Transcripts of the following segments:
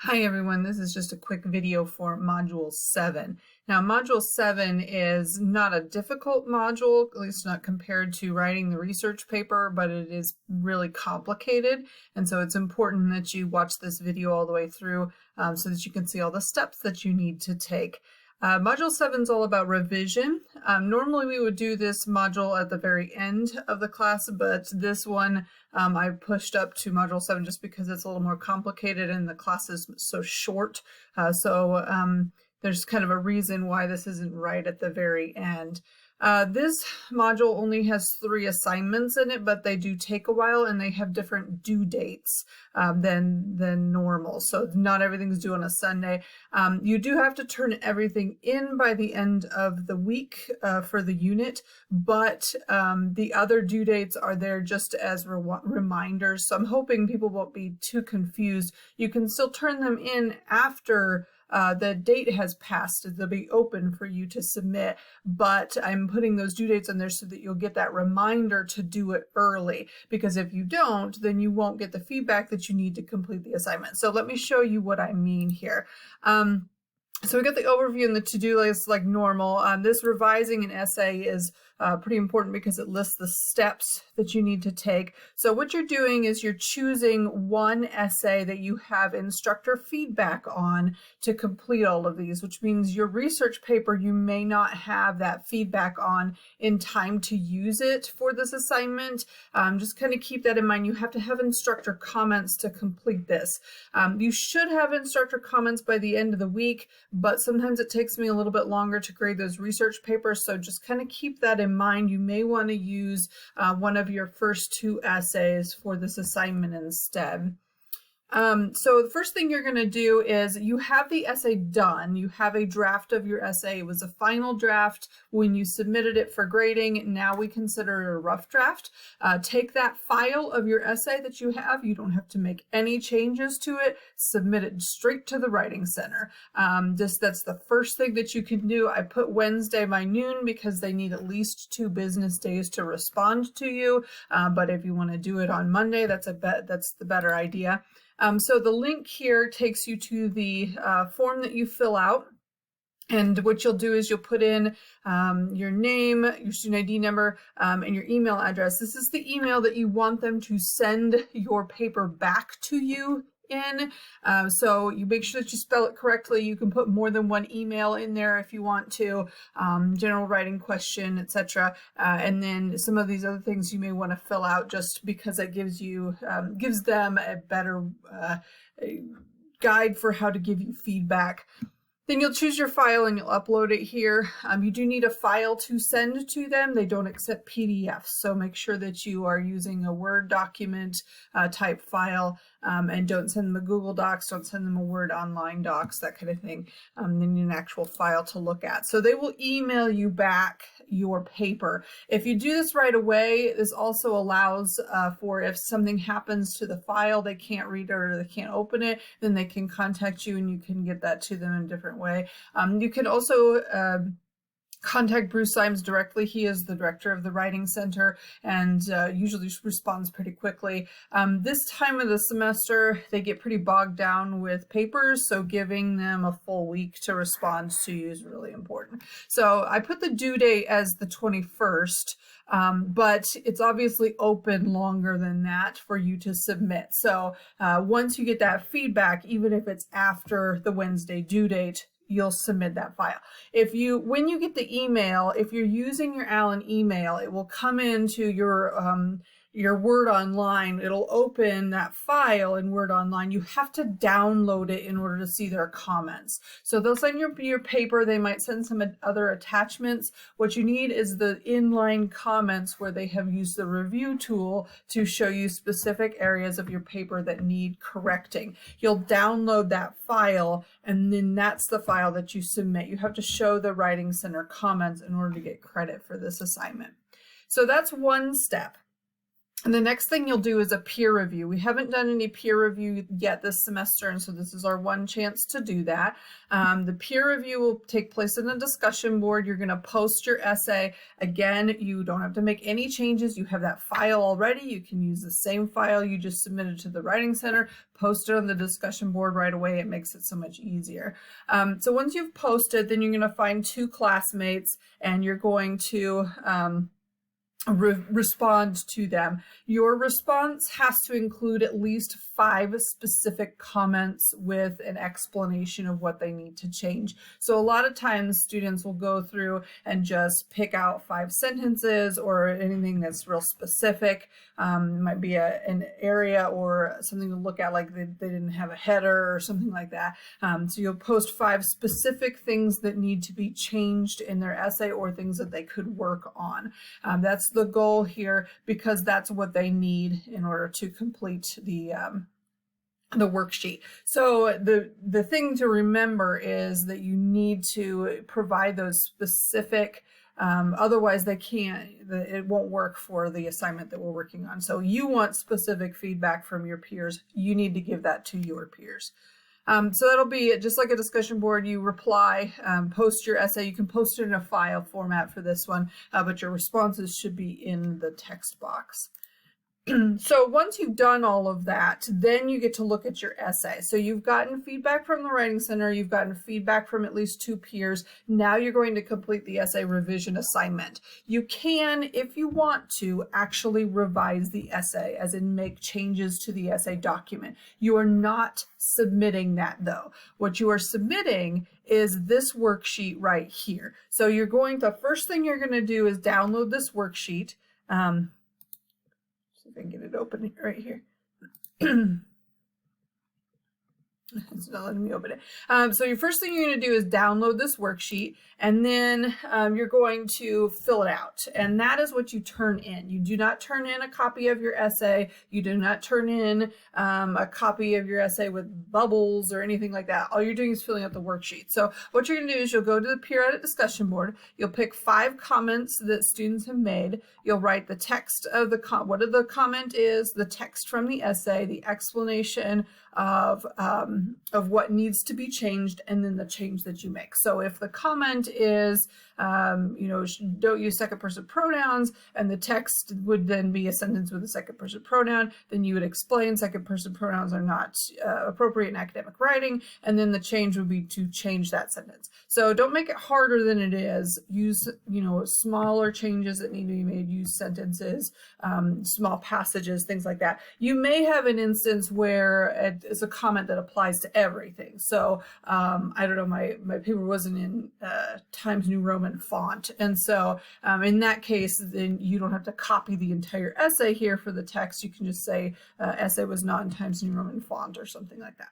Hi everyone, this is just a quick video for Module 7. Now Module 7 is not a difficult module, at least not compared to writing the research paper, but it is really complicated, and so it's important that you watch this video all the way through so that you can see all the steps that you need to take. Module 7 is all about revision. Normally we would do this module at the very end of the class, but this one I pushed up to Module 7 just because it's a little more complicated and the class is so short. There's kind of a reason why this isn't right at the very end. This module only has 3 assignments in it, but they do take a while and they have different due dates than normal. So not everything's due on a Sunday. You do have to turn everything in by the end of the week for the unit, but the other due dates are there just as reminders. So I'm hoping people won't be too confused. You can still turn them in after the date has passed. They'll be open for you to submit, but I'm putting those due dates in there so that you'll get that reminder to do it early, because if you don't, then you won't get the feedback that you need to complete the assignment. So let me show you what I mean here. So we got the overview and the to-do list like normal. This revising an essay is pretty important because it lists the steps that you need to take. So what you're doing is you're choosing one essay that you have instructor feedback on to complete all of these, which means your research paper you may not have that feedback on in time to use it for this assignment. Just kind of keep that in mind. You have to have instructor comments to complete this. You should have instructor comments by the end of the week, but sometimes it takes me a little bit longer to grade those research papers, so just kind of keep that in mind. You may want to use one of your first 2 essays for this assignment instead. So the first thing you're going to do is you have the essay done. You have a draft of your essay. It was a final draft when you submitted it for grading. Now we consider it a rough draft. Take that file of your essay that you have. You don't have to make any changes to it. Submit it straight to the Writing Center. That's the first thing that you can do. I put Wednesday by noon because they need at least 2 business days to respond to you. But if you want to do it on Monday, that's the better idea. So the link here takes you to the form that you fill out. And what you'll do is you'll put in your name, your student ID number, and your email address. This is the email that you want them to send your paper back to you in. So you make sure that you spell it correctly. You can put more than one email in there if you want to, general writing question, etc. And then some of these other things you may want to fill out just because it gives them a better guide for how to give you feedback. Then you'll choose your file and you'll upload it here. You do need a file to send to them. They don't accept PDFs, so make sure that you are using a Word document type file, and don't send them a Google Docs, don't send them a Word Online Docs, that kind of thing. They need an actual file to look at. So they will email you back your paper. If you do this right away, this also allows for if something happens to the file, they can't read it or they can't open it, then they can contact you and you can get that to them in a different way. You can also contact Bruce Symes directly. He is the director of the Writing Center and usually responds pretty quickly. This time of the semester, they get pretty bogged down with papers, so giving them a full week to respond to you is really important. So I put the due date as the 21st, but it's obviously open longer than that for you to submit. So once you get that feedback, even if it's after the Wednesday due date, you'll submit that file. When you get the email, if you're using your Allen email, it will come into your Word Online. It'll open that file in Word Online. You have to download it in order to see their comments. So they'll send your paper. They might send some other attachments. What you need is the inline comments where they have used the review tool to show you specific areas of your paper that need correcting. You'll download that file, and then that's the file that you submit. You have to show the Writing Center comments in order to get credit for this assignment. So that's one step. And the next thing you'll do is a peer review. We haven't done any peer review yet this semester, and so this is our one chance to do that. The peer review will take place in a discussion board. You're going to post your essay. Again, you don't have to make any changes. You have that file already. You can use the same file you just submitted to the Writing Center, post it on the discussion board right away. It makes it so much easier. So once you've posted, then you're going to find 2 classmates, and you're going to respond to them. Your response has to include at least 5 specific comments with an explanation of what they need to change. So a lot of times students will go through and just pick out 5 sentences or anything that's real specific. It might be an area or something to look at, like they didn't have a header or something like that. So you'll post 5 specific things that need to be changed in their essay or things that they could work on. That's the goal here, because that's what they need in order to complete the worksheet. So the thing to remember is that you need to provide those specific, otherwise it won't work for the assignment that we're working on. So you want specific feedback from your peers. You need to give that to your peers. So that'll be just like a discussion board. You reply, post your essay. You can post it in a file format for this one, but your responses should be in the text box. So once you've done all of that, then you get to look at your essay. So you've gotten feedback from the Writing Center, you've gotten feedback from at least 2 peers. Now you're going to complete the essay revision assignment. You can, if you want to, actually revise the essay, as in make changes to the essay document. You are not submitting that though. What you are submitting is this worksheet right here. So the first thing you're going to do is download this worksheet. If I can get it open right here. It's not letting me open it. So your first thing you're going to do is download this worksheet, and then you're going to fill it out. And that is what you turn in. You do not turn in a copy of your essay. You do not turn in a copy of your essay with bubbles or anything like that. All you're doing is filling out the worksheet. So what you're going to do is you'll go to the peer edit discussion board. You'll pick 5 comments that students have made. You'll write the text of what the comment is, the text from the essay, the explanation of what needs to be changed, and then the change that you make. So if the comment is, don't use second person pronouns, and the text would then be a sentence with a second person pronoun, then you would explain second person pronouns are not appropriate in academic writing, and then the change would be to change that sentence. So don't make it harder than it is. Use, smaller changes that need to be made. Use sentences, small passages, things like that. You may have an instance where it's a comment that applies to everything. So I don't know, my paper wasn't in Times New Roman font, and so in that case, then you don't have to copy the entire essay here for the text. You can just say essay was not in Times New Roman font or something like that.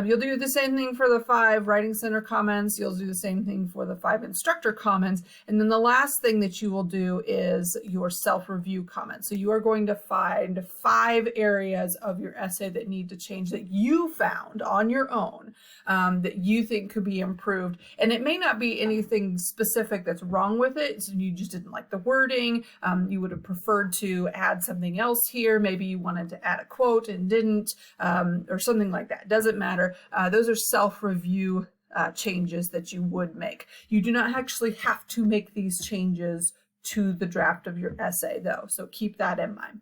You'll do the same thing for the 5 Writing Center comments. You'll do the same thing for the 5 instructor comments. And then the last thing that you will do is your self-review comments. So you are going to find 5 areas of your essay that need to change, that you found on your own, that you think could be improved. And it may not be anything specific that's wrong with it. So you just didn't like the wording. You would have preferred to add something else here. Maybe you wanted to add a quote and didn't, or something like that. Doesn't matter. Those are self-review changes that you would make. You do not actually have to make these changes to the draft of your essay though, so keep that in mind.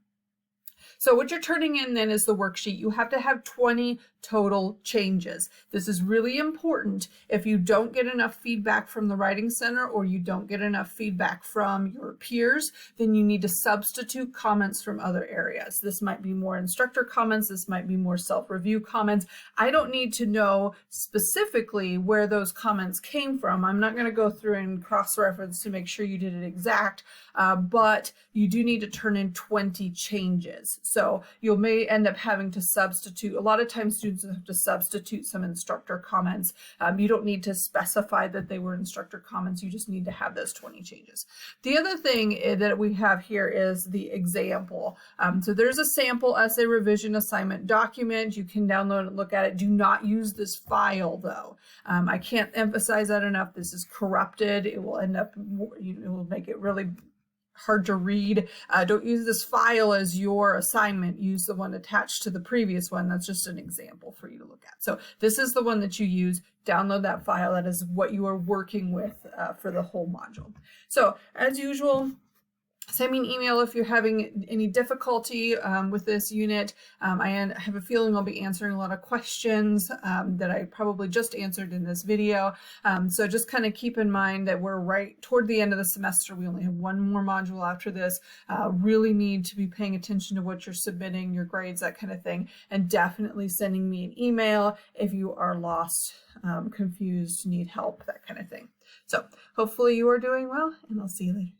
So what you're turning in then is the worksheet. You have to have 20 total changes. This is really important. If you don't get enough feedback from the Writing Center, or you don't get enough feedback from your peers, then you need to substitute comments from other areas. This might be more instructor comments. This might be more self-review comments. I don't need to know specifically where those comments came from. I'm not going to go through and cross-reference to make sure you did it exact, but you do need to turn in 20 changes. So you may end up having to substitute. A lot of times students have to substitute some instructor comments. You don't need to specify that they were instructor comments. You just need to have those 20 changes. The other thing that we have here is the example. So there's a sample essay revision assignment document. You can download and look at it. Do not use this file though. I can't emphasize that enough. This is corrupted. It will end up, it will make it really hard to read, don't use this file as your assignment. Use the one attached to the previous one. That's just an example for you to look at. So this is the one that you use. Download that file. That is what you are working with for the whole module. So as usual, send me an email if you're having any difficulty with this unit. I have a feeling I'll be answering a lot of questions that I probably just answered in this video. So just kind of keep in mind that we're right toward the end of the semester. We only have one more module after this. Really need to be paying attention to what you're submitting, your grades, that kind of thing, and definitely sending me an email if you are lost, confused, need help, that kind of thing. So hopefully you are doing well, and I'll see you later.